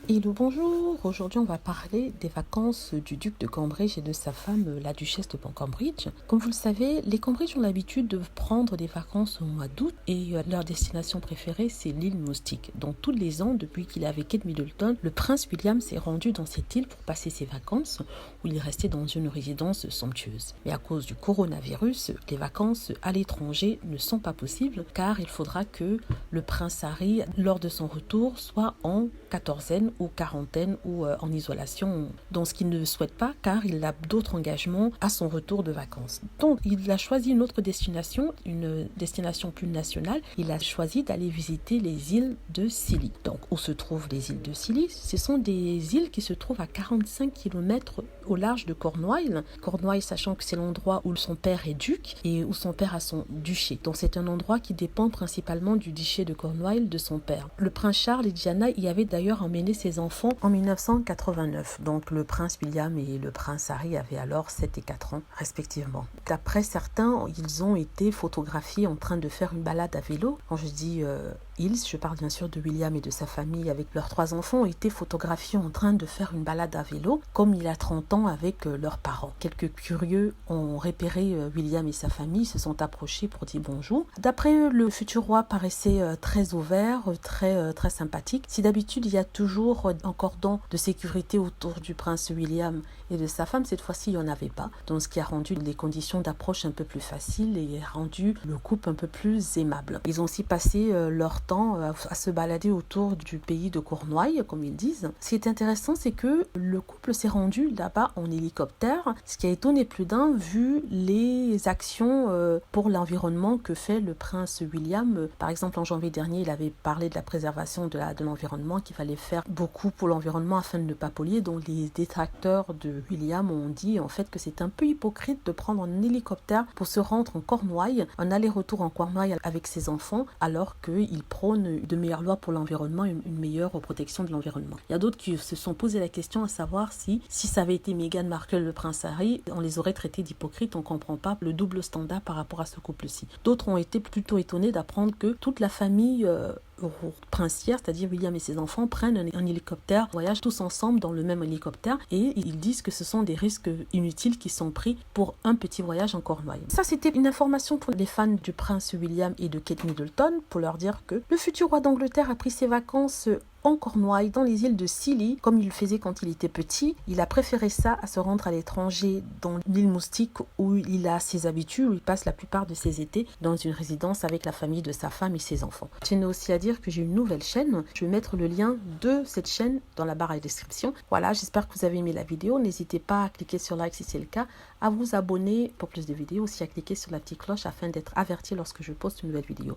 Hello, bonjour. Aujourd'hui, on va parler des vacances du duc de Cambridge et de sa femme, la duchesse de Cambridge. Comme vous le savez, les Cambridge ont l'habitude de prendre des vacances au mois d'août et leur destination préférée, c'est l'île Moustique. Donc, tous les ans, depuis qu'il est avec Kate Middleton, le prince William s'est rendu dans cette île pour passer ses vacances où il restait dans une résidence somptueuse. Mais à cause du coronavirus, les vacances à l'étranger ne sont pas possibles car il faudra que le prince Harry, lors de son retour, soit en quatorzaine ou quarantaine ou en isolation, donc ce qu'il ne souhaite pas car il a d'autres engagements à son retour de vacances. Donc il a choisi une autre destination, une destination plus nationale. Il a choisi d'aller visiter les îles de Scilly. Donc où se trouvent les îles de Scilly? Ce sont des îles qui se trouvent à 45 km au large de Cornouailles. Cornouailles, sachant que c'est l'endroit où son père est duc et où son père a son duché. Donc c'est un endroit qui dépend principalement du duché de Cornouailles de son père. Le prince Charles et Diana y avaient d'ailleurs emmené ses enfants en 1989. Donc le prince William et le prince Harry avaient alors 7 et 4 ans respectivement. D'après certains, ils ont été photographiés en train de faire une balade à vélo. Quand je dis je parle bien sûr de William et de sa famille avec leurs 3 enfants, ont été photographiés en train de faire une balade à vélo comme il a 30 ans avec leurs parents. Quelques curieux ont repéré William et sa famille, se sont approchés pour dire bonjour. D'après eux, le futur roi paraissait très ouvert, très sympathique. Si d'habitude il y a toujours un cordon de sécurité autour du prince William et de sa femme, cette fois-ci il n'y en avait pas. Donc ce qui a rendu les conditions d'approche un peu plus faciles et a rendu le couple un peu plus aimable. Ils ont aussi passé leur temps à se balader autour du pays de Cornouailles, comme ils disent. Ce qui est intéressant, c'est que le couple s'est rendu là-bas en hélicoptère, ce qui a étonné plus d'un vu les actions pour l'environnement que fait le prince William. Par exemple, en janvier dernier, il avait parlé de la préservation de l'environnement, qu'il fallait faire beaucoup pour l'environnement afin de ne pas polluer. Donc les détracteurs de William ont dit en fait que c'est un peu hypocrite de prendre un hélicoptère pour se rendre en Cornouailles, un aller-retour en Cornouailles avec ses enfants, alors qu'il prône de meilleures lois pour l'environnement, une meilleure protection de l'environnement. Il y a d'autres qui se sont posé la question à savoir si ça avait été Meghan Markle, le prince Harry, on les aurait traités d'hypocrites. On ne comprend pas le double standard par rapport à ce couple-ci. D'autres ont été plutôt étonnés d'apprendre que toute la famille princière, c'est-à-dire William et ses enfants, prennent un hélicoptère, voyagent tous ensemble dans le même hélicoptère et ils disent que ce sont des risques inutiles qui sont pris pour un petit voyage en Cornouailles. Ça, c'était une information pour les fans du prince William et de Kate Middleton pour leur dire que le futur roi d'Angleterre a pris ses vacances en Cornouailles, dans les îles de Scilly, comme il le faisait quand il était petit. Il a préféré ça à se rendre à l'étranger dans l'île Moustique où il a ses habitudes, où il passe la plupart de ses étés dans une résidence avec la famille de sa femme et ses enfants. Je tenais aussi à dire que j'ai une nouvelle chaîne. Je vais mettre le lien de cette chaîne dans la barre de description. Voilà, j'espère que vous avez aimé la vidéo. N'hésitez pas à cliquer sur like si c'est le cas, à vous abonner pour plus de vidéos, aussi à cliquer sur la petite cloche afin d'être averti lorsque je poste une nouvelle vidéo.